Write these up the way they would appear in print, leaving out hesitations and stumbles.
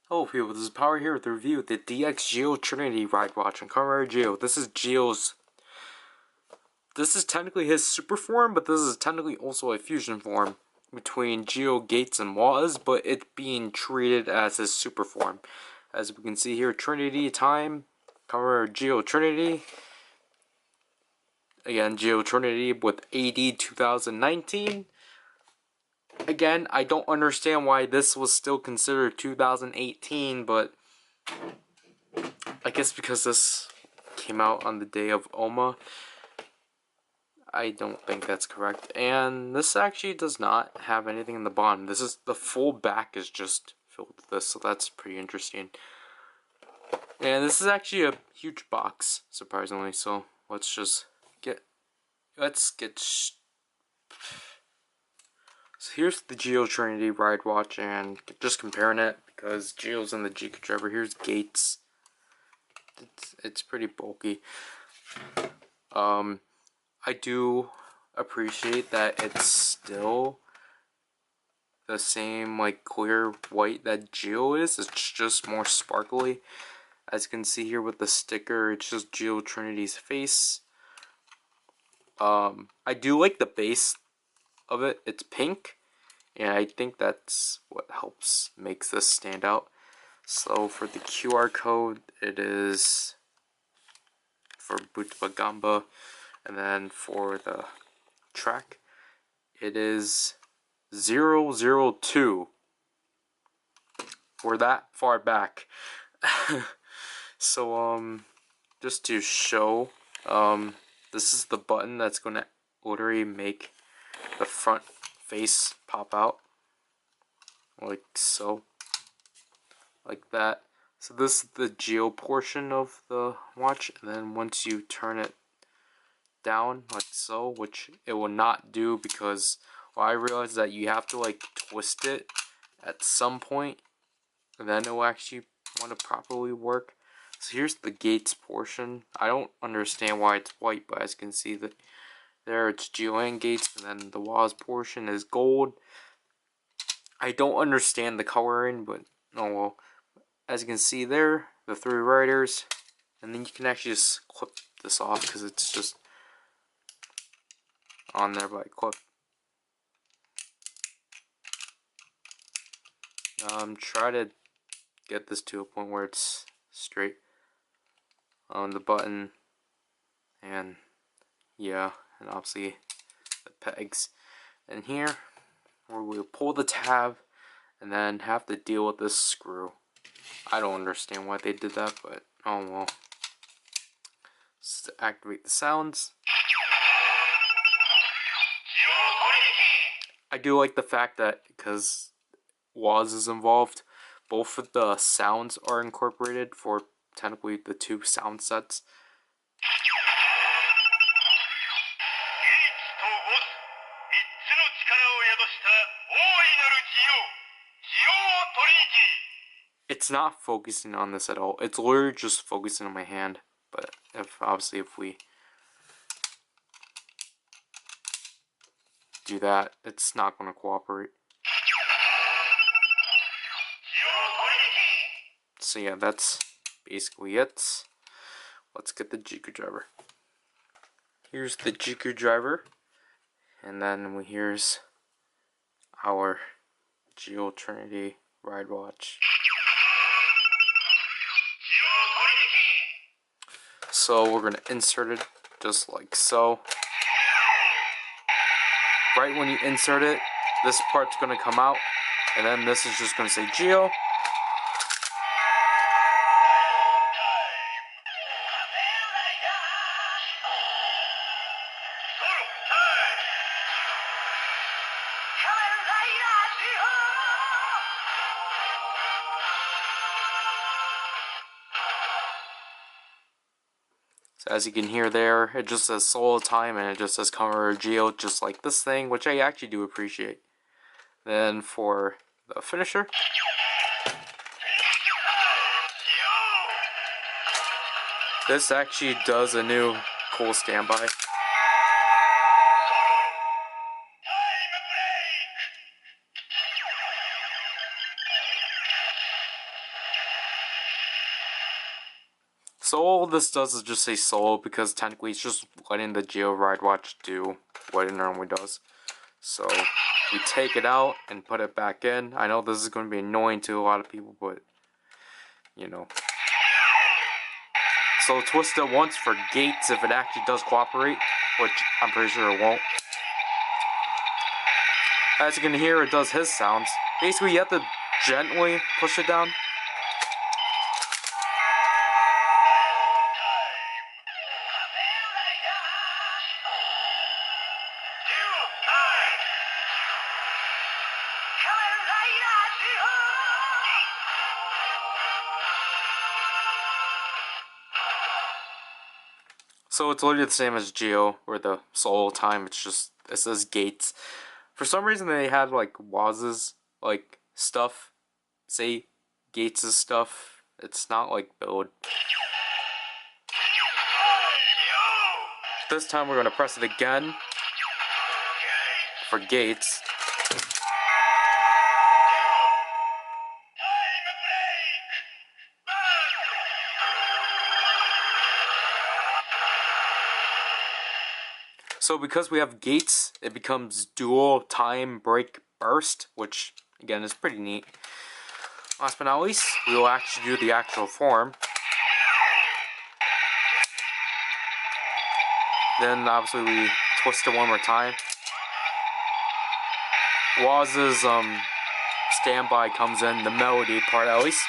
Hello people, this is Power here with the review of the DX Zi-O Trinity Ridewatch on Kamen Rider Zi-O. This is this is technically his super form, but this is technically also a fusion form between Zi-O, Gates, and Waz, but it's being treated as his super form. As we can see here, Trinity time, Kamen Rider Zi-O Trinity. Again, Zi-O Trinity with AD 2019. Again, I don't understand why this was still considered 2018, but I guess because this came out on the day of OMA. I don't think that's correct. And this actually does not have anything in the bottom. This is the full back is just filled with this, so that's pretty interesting. And this is actually a huge box, surprisingly. So let's get. So here's the Zi-O Trinity Ridewatch, and just comparing it because Zi-O's in the GQ driver. Here's Gates. It's pretty bulky. I do appreciate that it's still the same like clear white that Zi-O is. It's just more sparkly. As you can see here with the sticker, it's just Zi-O Trinity's face. I do like the base of it. It's pink, and I think that's what makes this stand out. So for the QR code, it is for Butba Gamba, and then for the track, it is 002. We're that far back. So just to show, this is the button that's going to literally make the front face pop out, like so, like that. So this is the Zi-O portion of the watch, and then once you turn it down like so, which it will not do because I realized that you have to like twist it at some point, and then it will actually want to properly work. So here's the Gates portion. I don't understand why it's white, but as you can see that there it's Zi-O and Gates, and then the Waz portion is gold. I don't understand the coloring, but oh well. As you can see there, the three riders, and then you can actually just clip this off because it's just on there by clip. Try to get this to a point where it's straight on the button, and yeah, and obviously the pegs. And here, where we'll pull the tab and then have to deal with this screw. I don't understand why they did that, but oh well. This is to activate the sounds. I do like the fact that because Waz is involved, both of the sounds are incorporated for technically the two sound sets. It's not focusing on this at all. It's literally just focusing on my hand. But obviously if we do that, it's not going to cooperate. So yeah, that's basically it. Let's get the GQ driver. Here's the GQ driver, and then here's our Zi-O Trinity Ridewatch. So we're gonna insert it just like so. Right when you insert it, this part's gonna come out, and then this is just gonna say Zi-O. So as you can hear there, it just says solo time and it just says Kamen Rider Zi-O, just like this thing, which I actually do appreciate. Then for the finisher, this actually does a new cool standby. So all this does is just say solo because technically it's just letting the Zi-O Ridewatch do what it normally does. So we take it out and put it back in. I know this is going to be annoying to a lot of people, but you know. So twist it once for gates if it actually does cooperate, which I'm pretty sure it won't. As you can hear, it does his sounds. Basically, you have to gently push it down. So it's literally the same as Zi-O, where the solo time, it says gates. For some reason they had like Waz's like stuff, say Gates' stuff. It's not like build. This time we're gonna press it again for Gates. So because we have gates, it becomes dual time break burst, which again is pretty neat. Last but not least, we will actually do the actual form. Then obviously we twist it one more time. Waz's standby comes in, the melody part at least.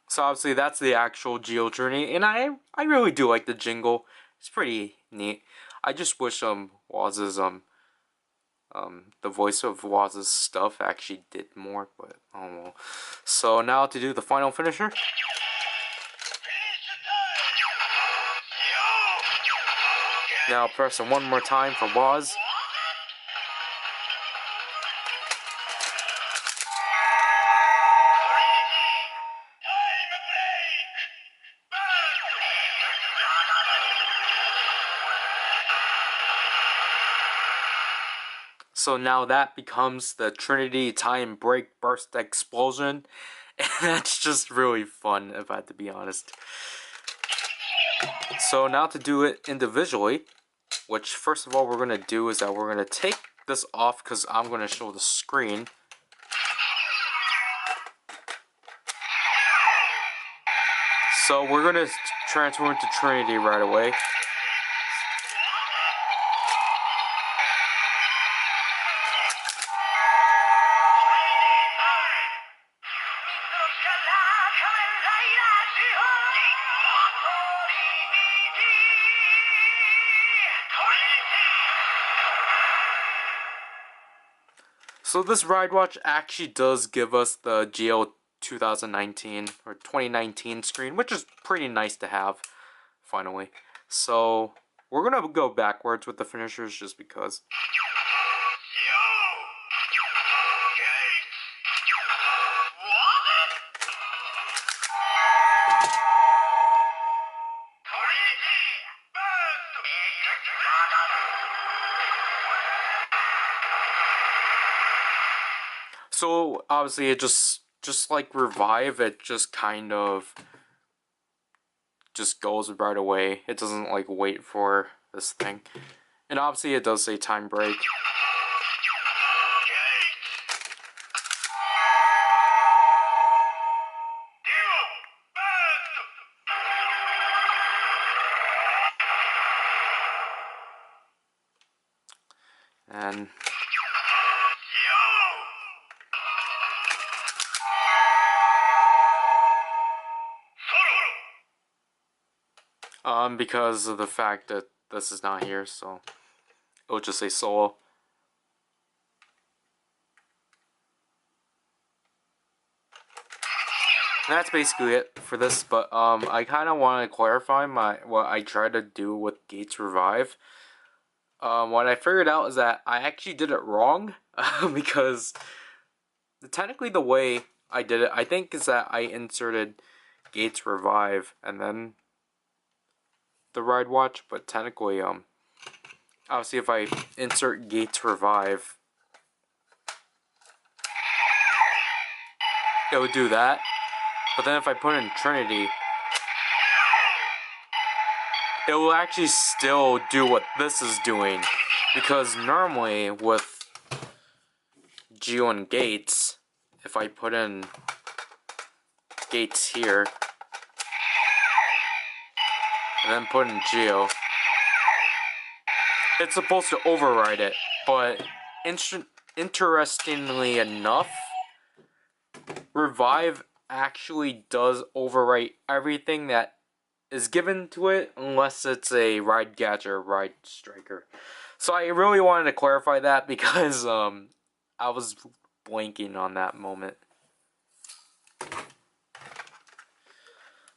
So obviously that's the actual Zi-O Trinity, and I really do like the jingle. It's pretty neat. I just wish Waz's the voice of Waz's stuff actually did more, but oh well. So now to do the final finisher. Now press it one more time for Waz. So now that becomes the Trinity Time Break Burst Explosion. And that's just really fun, if I have to be honest. So now to do it individually, which first of all we're going to do is that we're going to take this off because I'm going to show the screen. So we're going to transfer into Trinity right away. So this Ridewatch actually does give us the Zi-O 2019 or 2019 screen, which is pretty nice to have, finally. So we're gonna go backwards with the finishers just because. So obviously it just like Revive, it just kind of just goes right away. It doesn't like wait for this thing. And obviously it does say time break. And because of the fact that this is not here, so it'll just say solo. And that's basically it for this, but I kind of want to clarify what I tried to do with Gates Revive. What I figured out is that I actually did it wrong because technically the way I did it, I think, is that I inserted Gates Revive and then the Ridewatch, but technically, obviously if I insert Gates Revive, it would do that. But then if I put in Trinity, it will actually still do what this is doing. Because normally with Zi-O and Gates, if I put in Gates here, and then put in Zi-O, it's supposed to override it. But interestingly enough, Revive actually does overwrite everything that is given to it, unless it's a Ride Gadget or Ride Striker. So I really wanted to clarify that because I was blanking on that moment.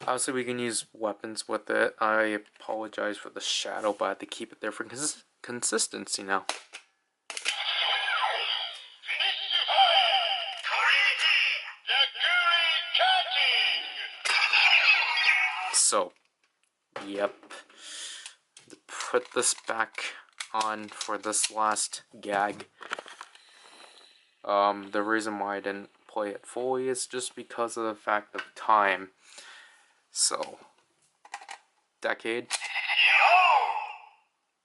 Obviously we can use weapons with it. I apologize for the shadow, but I have to keep it there for consistency now. So, yep. Put this back on for this last gag. The reason why I didn't play it fully is just because of the fact of time. So, decade.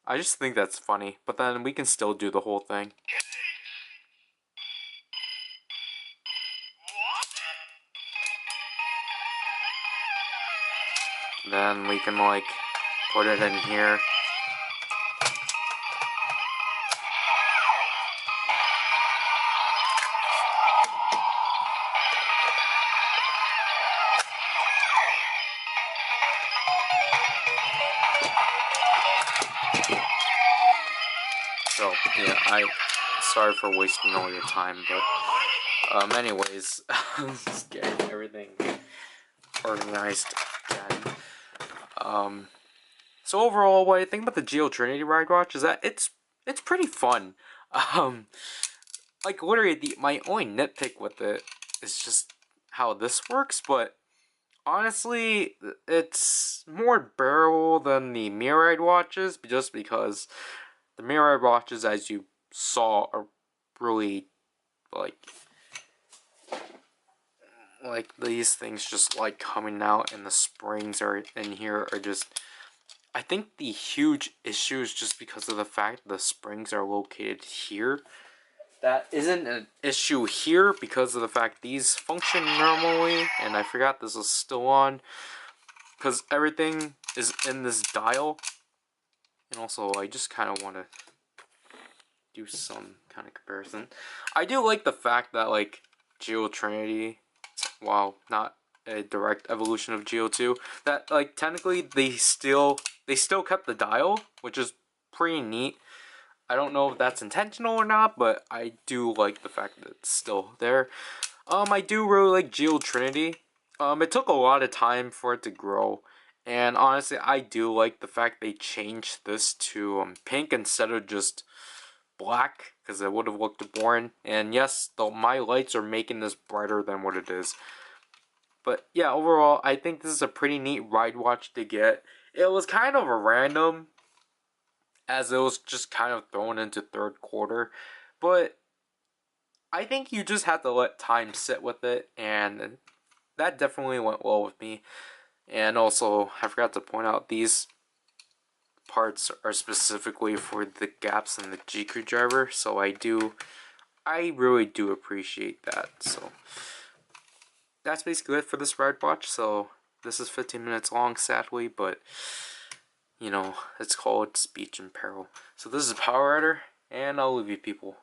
I just think that's funny, but then we can still do the whole thing. Then we can like put it in here. So yeah, sorry for wasting all your time, but anyways, just getting everything organized again. So overall, what I think about the Zi-O Trinity Ridewatch is that it's pretty fun. Like literally, my only nitpick with it is just how this works, but honestly, it's more bearable than the Mirror Ridewatches, just because the Mirror Ridewatches, as you saw, are really like these things just like coming out, and the springs are in here are just. I think the huge issue is just because of the fact the springs are located here. That isn't an issue here because of the fact these function normally, and I forgot this is still on, because everything is in this dial. And also, I just kind of want to do some kind of comparison. I do like the fact that like Zi-O Trinity, while not a direct evolution of Zi-O 2, that like technically they still kept the dial, which is pretty neat. I don't know if that's intentional or not, but I do like the fact that it's still there. I do really like Zi-O Trinity. It took a lot of time for it to grow, and honestly, I do like the fact they changed this to pink instead of just black, because it would have looked boring. And yes, my lights are making this brighter than what it is. But yeah, overall, I think this is a pretty neat ride watch to get. It was kind of a random, as it was just kind of thrown into third quarter. But I think you just have to let time sit with it, and that definitely went well with me. And also, I forgot to point out, these parts are specifically for the gaps in the G-Crew driver, so I really do appreciate that. So that's basically it for this ride watch. So this is 15 minutes long, sadly, but you know, it's called Speech in Peril. So this is PowerRider, and I'll leave you people.